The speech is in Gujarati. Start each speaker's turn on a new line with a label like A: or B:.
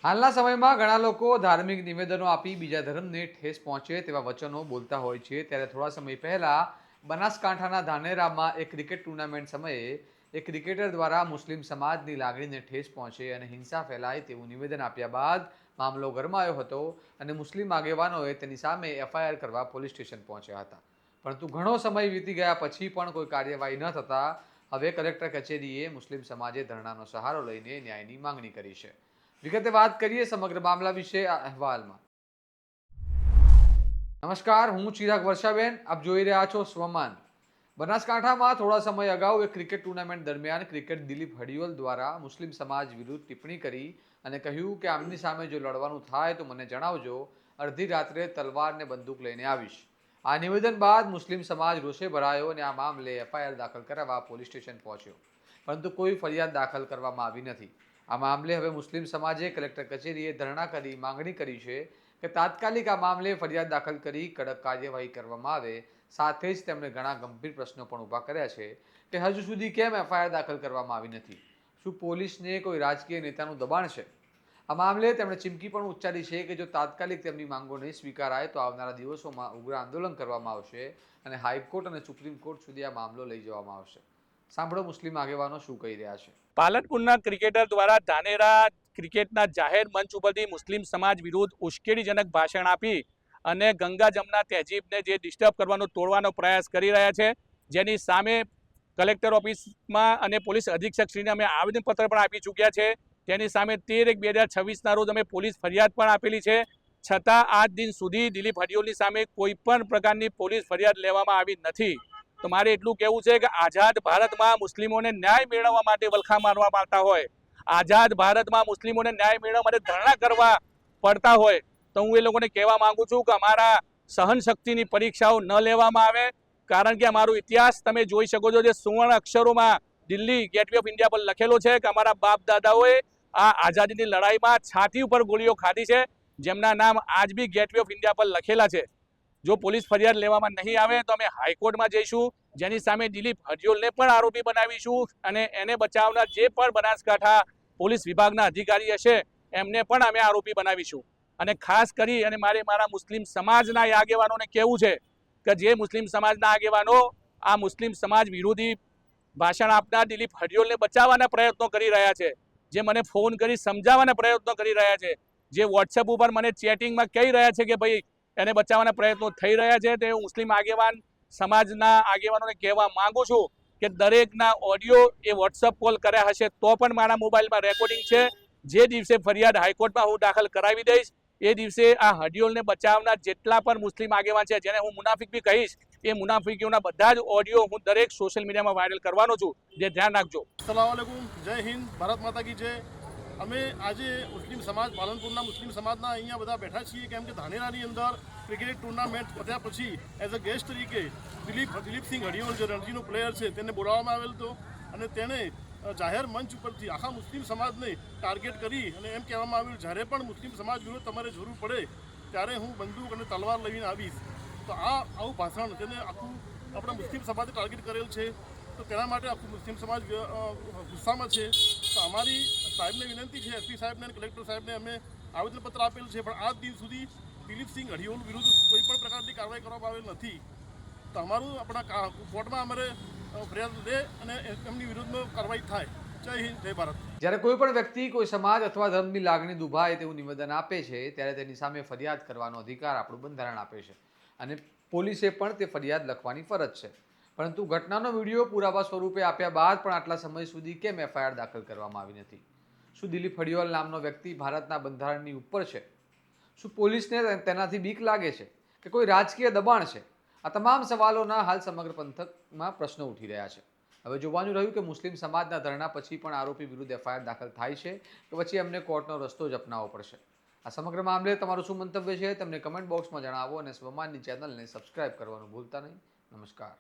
A: હાલના સમયમાં ઘણા લોકો ધાર્મિક નિવેદનો આપી બીજા ધર્મને ઠેસ પહોંચે તેવા વચનો બોલતા હોય છે, ત્યારે થોડા સમય પહેલા બનાસકાંઠાના ધાનેરામાં એક ક્રિકેટ ટુર્નામેન્ટ સમયે એક ક્રિકેટર દ્વારા મુસ્લિમ સમાજની લાગણીને ઠેસ પહોંચે અને હિંસા ફેલાય તેવું નિવેદન આપ્યા બાદ મામલો ગરમાયો હતો અને મુસ્લિમ આગેવાનોએ તેની સામે એફઆઈઆર કરવા પોલીસ સ્ટેશન પહોંચ્યા હતા. પરંતુ ઘણો સમય વીતી ગયા પછી પણ કોઈ કાર્યવાહી ન થતાં હવે કલેક્ટર કચેરીએ મુસ્લિમ સમાજે ધરણાનો સહારો લઈને ન્યાયની માંગણી કરી છે. વિગતે વાત કરીએ સમગ્ર મામલા વિશે આ અહેવાલમાં. નમસ્કાર, હું ચિરાગ વર્ષાબેન, આપ જોઈ રહ્યા છો સ્વમાન. બનાસકાંઠામાં થોડા સમય અગાઉ એક ક્રિકેટ ટુર્નામેન્ટ દરમિયાન ક્રિકેટ દિલીપ હડિયોલ દ્વારા મુસ્લિમ સમાજ વિરુદ્ધ ટિપ્પણી કરી અને કહ્યું કે આમની સામે જો લડવાનું થાય તો મને જણાવજો, અડધી રાત્રે તલવાર ને બંદૂક લઈને આવીશ. આ નિવેદન બાદ મુસ્લિમ સમાજ રોષે ભરાયો અને આ મામલે એફઆઈઆર દાખલ કરાવવા પોલીસ સ્ટેશન પહોંચ્યો, પરંતુ કોઈ ફરિયાદ દાખલ કરવામાં આવી નથી. આ મામલે હવે મુસ્લિમ સમાજે કલેક્ટર કચેરીએ ધરણા કરી માંગણી કરી છે કે તાત્કાલિક આ મામલે ફરિયાદ દાખલ કરી કડક કાર્યવાહી કરવામાં આવે. સાથે જ તેમણે ઘણા ગંભીર પ્રશ્નો પણ ઊભા કર્યા છે કે હજુ સુધી કેમ એફઆઈઆર દાખલ કરવામાં આવી નથી? શું પોલીસને કોઈ રાજકીય નેતાનું દબાણ છે? આ મામલે તેમણે ચીમકી પણ ઉચ્ચારી છે કે જો તાત્કાલિક તેમની માંગો નહીં સ્વીકારાય તો આવનારા દિવસોમાં ઉગ્ર આંદોલન કરવામાં આવશે અને હાઈકોર્ટ અને સુપ્રીમ કોર્ટ સુધી આ મામલો લઈ જવામાં આવશે. સાંભળો મુસ્લિમ આગેવાનો શું કહી રહ્યા છે.
B: પાલનપુરના ક્રિકેટર દ્વારા ધાનેરા ક્રિકેટના જાહેર મંચ ઉપરથી મુસ્લિમ સમાજ વિરુદ્ધ ઉશ્કેરણીજનક ભાષણ આપી અને ગંગા જમના તહેજીબને જે ડિસ્ટર્બ કરવાનો, તોડવાનો પ્રયાસ કરી રહ્યા છે, જેની સામે કલેક્ટર ઓફિસમાં અને પોલીસ અધિક્ષકશ્રીને અમે આવેદનપત્ર પણ આપી ચૂક્યા છે. તેની સામે 13/1/2026ના રોજ અમે પોલીસ ફરિયાદ પણ આપેલી છે. છતાં આજ દિન સુધી દિલીપ હડિયોલની સામે કોઈ પણ પ્રકારની પોલીસ ફરિયાદ લેવામાં આવી નથી. તો મારે એટલું કહેવું છે કે આઝાદ ભારતમાં મુસ્લિમોને ન્યાય મેળવવા માટે વલખા મારવામાં આવતા હોય, આઝાદ ભારતમાં મુસ્લિમોને ન્યાય મેળવવા માટે ધરણા કરવા પડતા હોય, તો હું એ લોકોને કહેવા માંગુ છું કે અમારા સહન શક્તિની પરીક્ષાઓ ન લેવામાં આવે. કારણ કે અમારો ઇતિહાસ તમે જોઈ શકો છો, જે સુવર્ણ અક્ષરોમાં દિલ્હી ગેટવે ઓફ ઇન્ડિયા પર લખેલો છે કે અમારા બાપ દાદાઓએ આ આઝાદીની લડાઈમાં છાતી ઉપર ગોળીઓ ખાધી છે, જેમના નામ આજ બી ગેટવે ઓફ ઇન્ડિયા પર લખેલા છે. જો પોલીસ ફરિયાદ લેવામાં નહીં આવે તો અમે હાઈકોર્ટમાં જઈશું, જેની સામે દિલીપ હડિયોલને પણ આરોપી બનાવીશું અને એને બચાવનાર જે પણ બનાસકાંઠા પોલીસ વિભાગના અધિકારી હશે એમને પણ અમે આરોપી બનાવીશું. અને ખાસ કરી અને મારા મુસ્લિમ સમાજના આગેવાનોને કહેવું છે કે જે મુસ્લિમ સમાજના આગેવાનો આ મુસ્લિમ સમાજ વિરોધી ભાષણ આપનાર દિલીપ હડિયોલને બચાવવાના પ્રયત્નો કરી રહ્યા છે, જે મને ફોન કરી સમજાવવાના પ્રયત્નો કરી રહ્યા છે, જે વોટ્સએપ ઉપર મને ચેટિંગમાં કહી રહ્યા છે કે ભાઈ એને બચાવવાના પ્રયત્નો થઈ રહ્યા છે, તે મુસ્લિમ આગેવાન સમાજના આગેવાનોને કહેવા માંગુ છું કે દરેકના ઓડિયો એ વોટ્સઅપ કોલ કર્યા હશે તો પણ મારા મોબાઈલમાં રેકોર્ડિંગ છે. જે દિવસે ફરિયાદ હાઈકોર્ટમાં હું દાખલ કરાવી દઈશ, એ દિવસે આ હડિયોલને બચાવનાર જેટલા પણ મુસ્લિમ આગેવાન છે, જેને હું મુનાફિક બી કહીશ, એ મુનાફિકીઓના બધા જ ઓડિયો હું દરેક સોશિયલ મીડિયામાં વાયરલ કરવાનો છું. જે ધ્યાન રાખજો.
C: અસ્સલામુ અલૈકુમ, જય હિન્દ, ભારત માતા કી જય. અમે આજે મુસ્લિમ સમાજ, પાલનપુરના મુસ્લિમ સમાજના અહીંયા બધા બેઠા છીએ કેમ કે ધાનેરાની અંદર ક્રિકેટ ટુર્નામેન્ટ પત્યા પછી એઝ અ ગેસ્ટ તરીકે દિલીપસિંહ હડિયોલ, જે રણજીનો પ્લેયર છે, તેને બોલાવવામાં આવેલ હતો અને તેણે જાહેર મંચ ઉપરથી આખા મુસ્લિમ સમાજને ટાર્ગેટ કરી અને એમ કહેવામાં આવ્યું જ્યારે પણ મુસ્લિમ સમાજ વિરુદ્ધ તમારે જરૂર પડે ત્યારે હું બંદૂક અને તલવાર લઈને આવીશ. તો આવું ભાષણ તેને આખું આપણા મુસ્લિમ સમાજે ટાર્ગેટ કરેલ છે, તો તેના માટે આખું મુસ્લિમ સમાજ ગુસ્સામાં છે. તો અમારી સાહેબને વિનંતી છે, એસપી સાહેબને અને કલેક્ટર સાહેબને અમે આવેદનપત્ર આપેલ છે, પણ આજ દિન સુધી દિલીપસિંહ હડિયોલ વિરુદ્ધ કોઈ પણ પ્રકારની કાર્યવાહી કરવામાં આવેલ નથી. તો અમારું આપણા કોર્ટમાં અમારે ફરિયાદ દે અને એમની વિરુદ્ધમાં કાર્યવાહી થાય. જય હિન્દ, જય ભારત.
A: જ્યારે કોઈ પણ વ્યક્તિ કોઈ સમાજ અથવા ધર્મની લાગણી દુભાય તેવું નિવેદન આપે છે ત્યારે તેની સામે ફરિયાદ કરવાનો અધિકાર આપણું બંધારણ આપે છે અને પોલીસે પણ તે ફરિયાદ લખવાની ફરજ છે. પરંતુ ઘટનાનો વિડીયો પુરાવા સ્વરૂપે આપ્યા બાદ પણ આટલા સમય સુધી કેમ એફઆઈઆર દાખલ કરવામાં આવી નથી? શું દિલીપ હડિયોલ નામનો વ્યક્તિ ભારતના બંધારણની ઉપર છે? શું પોલીસને તેનાથી બીક લાગે છે કે કોઈ રાજકીય દબાણ છે? આ તમામ સવાલોના હાલ સમગ્ર પંથકમાં પ્રશ્નો ઉઠી રહ્યા છે. હવે જોવાનું રહ્યું કે મુસ્લિમ સમાજના ધરણા પછી પણ આરોપી વિરુદ્ધ એફઆઈઆર દાખલ થાય છે કે પછી એમને કોર્ટનો રસ્તો જ અપનાવવો પડશે. આ સમગ્ર મામલે તમારું શું મંતવ્ય છે તમને કમેન્ટ બોક્સમાં જણાવો અને સ્વમાનની ચેનલને સબસ્ક્રાઇબ કરવાનું ભૂલતા નહીં. નમસ્કાર.